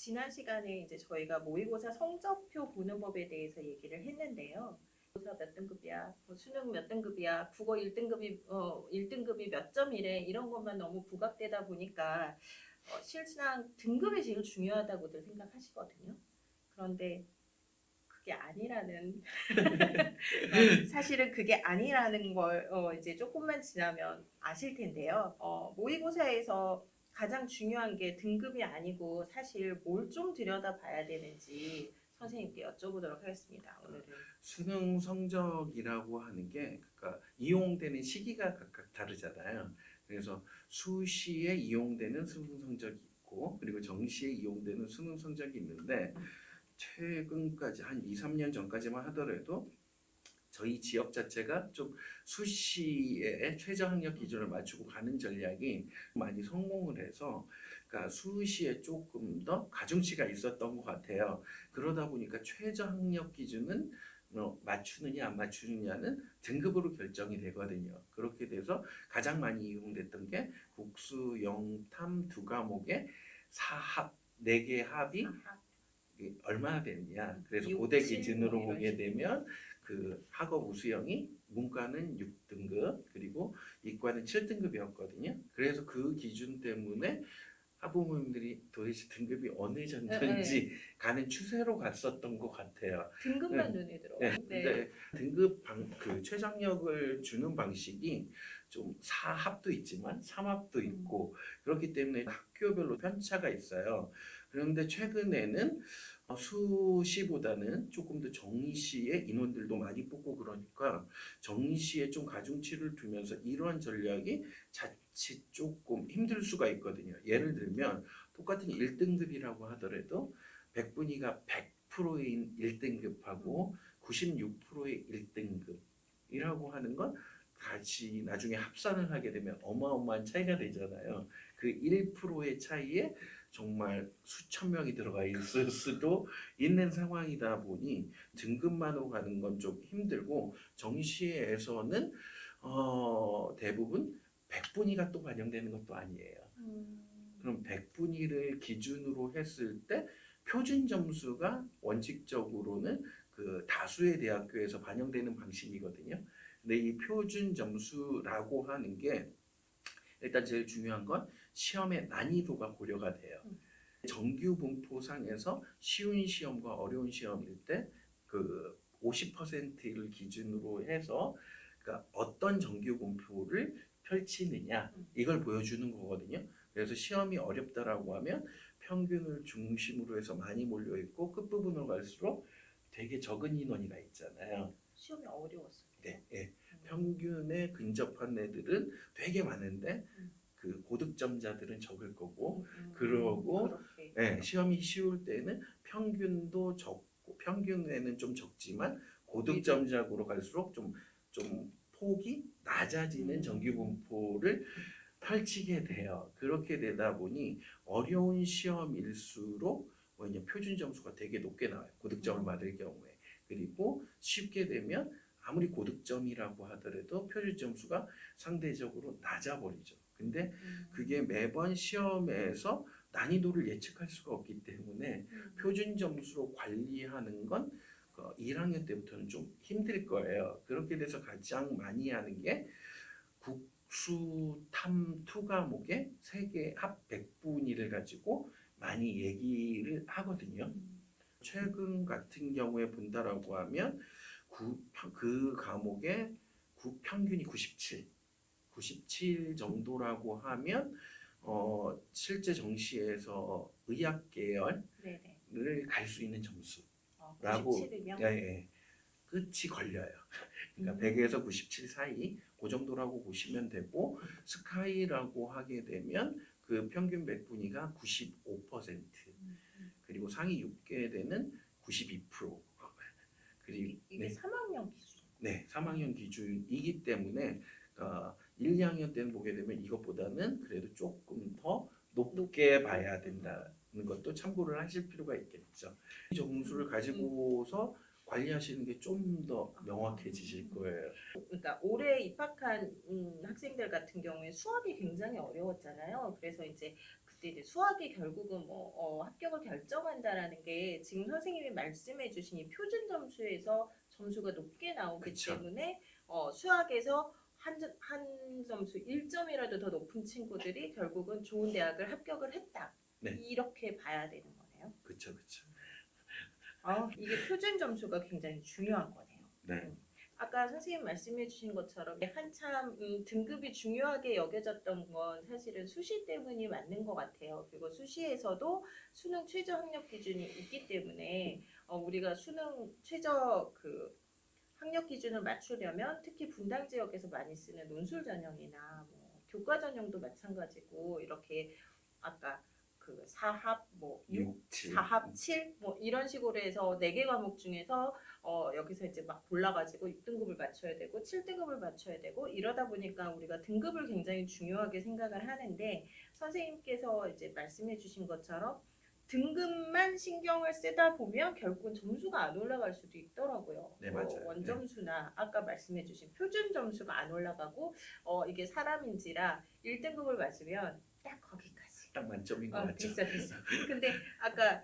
지난 시간에 이제 저희가 모의고사 성적표 보는 법에 대해서 얘기를 했는데요. 고사 몇 등급이야, 뭐 수능 몇 등급이야, 국어 1등급이 1등급이 몇 점이래 이런 것만 너무 부각되다 보니까 실상 등급이 제일 중요하다고들 생각하시거든요. 그런데 그게 아니라는 사실은 그게 아니라는 걸 이제 조금만 지나면 아실 텐데요. 모의고사에서 가장 중요한 게 등급이 아니고 사실 뭘 좀 들여다봐야 되는지 선생님께 여쭤보도록 하겠습니다. 오늘은. 수능 성적이라고 하는 게 그러니까 이용되는 시기가 각각 다르잖아요. 그래서 수시에 이용되는 수능 성적이 있고 그리고 정시에 이용되는 수능 성적이 있는데 최근까지 한 2, 3년 전까지만 하더라도 저희 지역 자체가 좀 수시에 최저 학력 기준을 맞추고 가는 전략이 많이 성공을 해서 그러니까 수시에 조금 더 가중치가 있었던 것 같아요. 그러다 보니까 최저 학력 기준은 맞추느냐 안 맞추느냐는 등급으로 결정이 되거든요. 그렇게 돼서 가장 많이 이용됐던 게 국수, 영탐 두 과목의 사합, 네 개 합이 얼마나 되느냐. 그래서 6, 고대 7, 기준으로 뭐 이런 보게 식으로. 되면 그 학업 우수형이 문과는 6등급 그리고 이과는 7등급이었거든요. 그래서 그 기준 때문에 학부모님들이 도대체 등급이 어느 네. 정도인지 가는 추세로 갔었던 것 같아요. 등급만 네. 눈에 들어와요. 네. 근데 등급 그 최저학력을 주는 방식이 좀 사합도 있지만 삼합도 있고 그렇기 때문에 학교별로 편차가 있어요. 그런데 최근에는 수시보다는 조금 더 정시에 인원들도 많이 뽑고 그러니까 정시에 좀 가중치를 두면서 이러한 전략이 자칫 조금 힘들 수가 있거든요. 예를 들면 똑같은 1등급이라고 하더라도 100분위가 100%인 1등급하고 96%의 1등급이라고 하는 건 같이 나중에 합산을 하게 되면 어마어마한 차이가 되잖아요. 그 1%의 차이에 정말 수천 명이 들어가 있을 수도 있는 상황이다 보니 등급만으로 가는 건 좀 힘들고 정시에서는 대부분 100분위가 또 반영되는 것도 아니에요. 그럼 100분위를 기준으로 했을 때 표준 점수가 원칙적으로는 그 다수의 대학교에서 반영되는 방식이거든요. 근데 이 표준 점수라고 하는 게 일단 제일 중요한 건 시험의 난이도가 고려가 돼요. 정규 분포상에서 쉬운 시험과 어려운 시험일 때 그 50%를 기준으로 해서 그러니까 어떤 정규 분포를 펼치느냐 이걸 보여주는 거거든요. 그래서 시험이 어렵다라고 하면 평균을 중심으로 해서 많이 몰려 있고 끝부분으로 갈수록 되게 적은 인원이 가 있잖아요. 시험이 어려웠어요. 네, 예. 평균에 근접한 애들은 되게 많은데 그 고득점자들은 적을 거고 그러고 그렇게. 예, 시험이 쉬울 때는 평균도 적고 평균에는 좀 적지만 고득점자로 갈수록 좀 폭이 낮아지는 정규 분포를 펼치게 돼요. 그렇게 되다 보니 어려운 시험일수록 뭐냐 표준 점수가 되게 높게 나와요. 고득점을 받을 경우에. 그리고 쉽게 되면 아무리 고득점이라고 하더라도 표준 점수가 상대적으로 낮아 버리죠. 근데 그게 매번 시험에서 난이도를 예측할 수가 없기 때문에 표준 점수로 관리하는 건 1학년 때부터는 좀 힘들 거예요. 그렇게 돼서 가장 많이 하는 게 국수 탐 투 과목의 세계 합 100분위를 가지고 많이 얘기를 하거든요. 최근 같은 경우에 본다라고 하면 그 과목의 평균이 97 정도라고 하면 실제 정시에서 의학 계열을 갈 수 있는 점수라고 97이면? 예, 예, 끝이 걸려요. 그러니까 100에서 97 사이 그 정도라고 보시면 되고 스카이라고 하게 되면 그 평균 100분위가 95% 그리고 상위 6개 되는 92% 그리고 이게 네, 3학년 기준. 네, 3학년 기준이기 때문에 1, 2학년 때는 보게 되면 이것보다는 그래도 조금 더 높게 봐야 된다는 것도 참고를 하실 필요가 있겠죠. 이 점수를 가지고서 관리하시는 게 좀 더 명확해지실 거예요. 그러니까 올해 입학한 학생들 같은 경우에 수학이 굉장히 어려웠잖아요. 그래서 이제 그때 이제 수학이 결국은 뭐 합격을 결정한다라는 게 지금 선생님이 말씀해주신 이 표준 점수에서 점수가 높게 나오기 그쵸. 때문에 수학에서 한 점수 1점이라도 더 높은 친구들이 결국은 좋은 대학을 합격을 했다. 네. 이렇게 봐야 되는 거네요. 그쵸, 그쵸. 이게 표준 점수가 굉장히 중요한 거네요. 네. 아까 선생님 말씀해 주신 것처럼 한참 등급이 중요하게 여겨졌던 건 사실은 수시 때문이 맞는 것 같아요. 그리고 수시에서도 수능 최저 학력 기준이 있기 때문에 우리가 수능 최저 그 학력 기준을 맞추려면 특히 분당 지역에서 많이 쓰는 논술 전형이나 뭐 교과 전형도 마찬가지고 이렇게 아까 그 사합 뭐 6, 7. 4합 7 뭐 이런 식으로 해서 4개 과목 중에서 여기서 이제 막 골라가지고 6등급을 맞춰야 되고 7등급을 맞춰야 되고 이러다 보니까 우리가 등급을 굉장히 중요하게 생각을 하는데 선생님께서 이제 말씀해 주신 것처럼 등급만 신경을 쓰다 보면 결국은 점수가 안 올라갈 수도 있더라고요. 네, 맞아요. 원점수나 아까 말씀해 주신 표준 점수가 안 올라가고 이게 사람인지라 1등급을 맞으면 딱 거기까지. 딱 만점인 것 같죠. 비싸. 근데 아까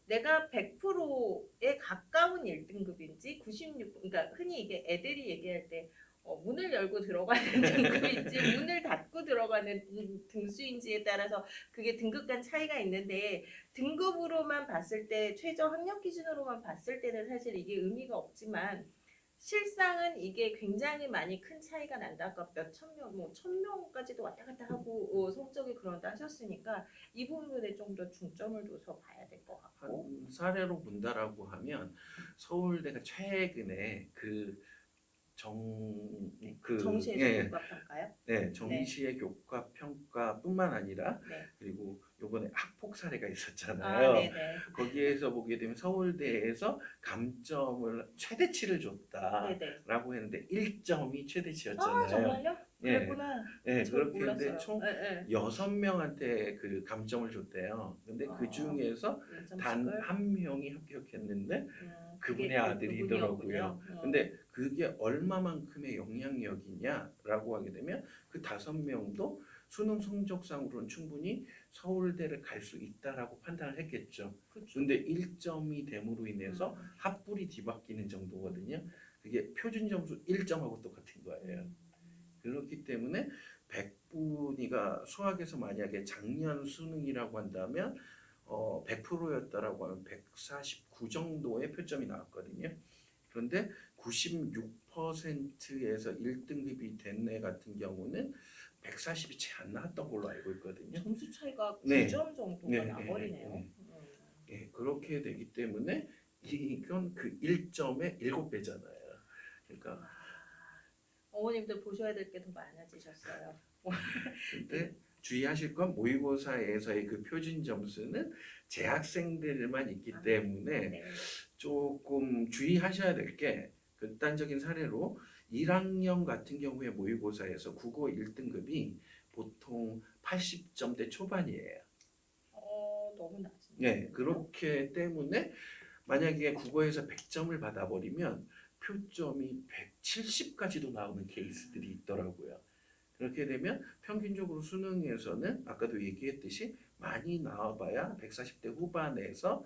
내가 100%에 가까운 1등급인지 96, 그러니까 흔히 이게 애들이 얘기할 때 문을 열고 들어가는 등급인지 문을 닫고 들어가는 등수인지에 따라서 그게 등급 간 차이가 있는데 등급으로만 봤을 때 최저 학력 기준으로만 봤을 때는 사실 이게 의미가 없지만 실상은 이게 굉장히 많이 큰 차이가 난다. 아까 몇천 명, 뭐 1,000명까지도 왔다 갔다 하고 성적이 그런다 하셨으니까 이 부분에 좀 더 중점을 둬서 봐야 될 것 같고. 한 사례로 본다라고 하면 서울대가 최근에 정시에서 예, 교과 평가요? 네, 정시의 교과 평가뿐만 아니라 네. 그리고 요번에 학폭 사례가 있었잖아요. 네네. 거기에서 보게 되면 서울대에서 감점을 최대치를 줬다라고 네네. 했는데 1점이 최대치였잖아요. 정말요? 예, 그랬구나. 예, 저 그렇게 했는데 몰랐어요. 총 네. 6명한테 그 감점을 줬대요. 근데 그 중에서 단 1점씩을. 한 명이 합격했는데 그게 그분의 또 아들이더라고요. 그분이었군요. 근데 그게 얼마만큼의 영향력이냐라고 하게 되면 그 5명도 수능 성적상으로는 충분히 서울대를 갈 수 있다라고 판단을 했겠죠. 그렇죠. 근데 1점이 됨으로 인해서 합불이 뒤바뀌는 정도거든요. 그게 표준 점수 1점하고 똑같은 거예요. 그렇기 때문에 100분위가 수학에서 만약에 작년 수능이라고 한다면 100%였다라고 하면 149 정도의 표점이 나왔거든요. 그런데 96%에서 1등급이 된 애 같은 경우는 140이 채 안 나왔던 걸로 알고 있거든요. 점수 차이가 네. 9점 정도가 네, 나버리네요. 예, 그렇게 되기 때문에 이건 그 1점의 7배잖아요. 그러니까 어머님들 보셔야 될 게 더 많아지셨어요. 근데 주의하실 건 모의고사에서의 그 표준 점수는 재학생들만 있기 때문에 네. 조금 주의하셔야 될 게 극단적인 사례로 1학년 같은 경우에 모의고사에서 국어 1등급이 보통 80점대 초반이에요. 너무 낮은. 네, 그렇기 때문에 만약에 국어에서 100점을 받아버리면 표점이 170까지도 나오는 케이스들이 있더라고요. 그렇게 되면 평균적으로 수능에서는 아까도 얘기했듯이 많이 나와봐야 140대 후반에서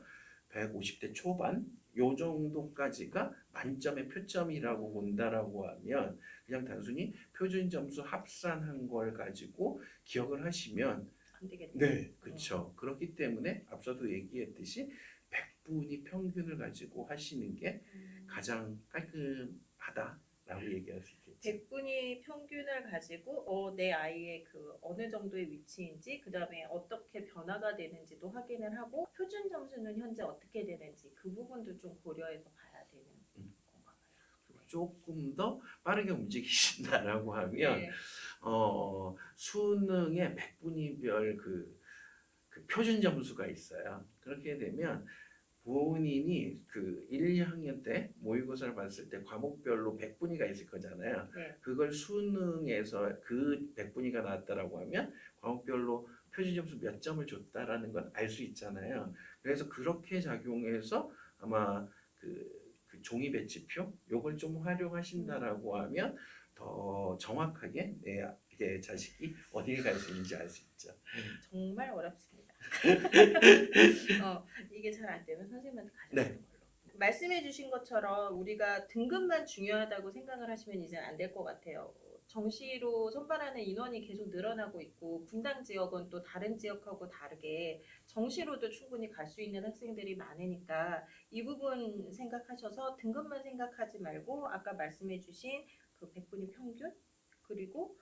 150대 초반 요 정도까지가 만점의 표점이라고 본다라고 하면 그냥 단순히 표준 점수 합산한 걸 가지고 기억을 하시면 안 되겠네요. 네, 그렇죠. 그렇기 때문에 앞서도 얘기했듯이 100분이 평균을 가지고 하시는 게 가장 깔끔하다라고 얘기할 수 있겠죠. 100분이 평균을 가지고 내 아이의 그 어느 정도의 위치인지 그다음에 어떻게 변화가 되는지도 확인을 하고 표준 점수는 현재 어떻게 되는지 그 부분도 좀 고려해서 봐야 되는 건가요? 조금 더 빠르게 움직이신다라고 하면 네. 수능에 100분위별 그 표준 점수가 있어요. 그렇게 되면 본인이 그 1, 2학년 때 모의고사를 봤을 때 과목별로 100분위가 있을 거잖아요. 네. 그걸 수능에서 그 100분위가 나왔다라고 하면 과목별로 표준 점수 몇 점을 줬다라는 건 알 수 있잖아요. 그래서 그렇게 작용해서 아마 그 종이 배치표 요걸 좀 활용하신다라고 하면 더 정확하게 내 자식이 어디에 갈 수 있는지 알 수 있죠. 정말 어렵습니다. 이게 잘 안 되면 선생님한테 네. 가져가는 걸로. 말씀해주신 것처럼 우리가 등급만 중요하다고 생각을 하시면 이제 안 될 것 같아요. 정시로 선발하는 인원이 계속 늘어나고 있고 분당 지역은 또 다른 지역하고 다르게 정시로도 충분히 갈 수 있는 학생들이 많으니까 이 부분 생각하셔서 등급만 생각하지 말고 아까 말씀해주신 그 100분위 평균 그리고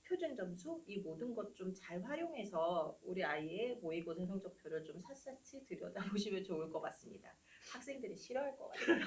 표준 점수 이 모든 것 좀 잘 활용해서 우리 아이의 모의고사 성적표를 좀 샅샅이 들여다보시면 좋을 것 같습니다. 학생들이 싫어할 것 같아요.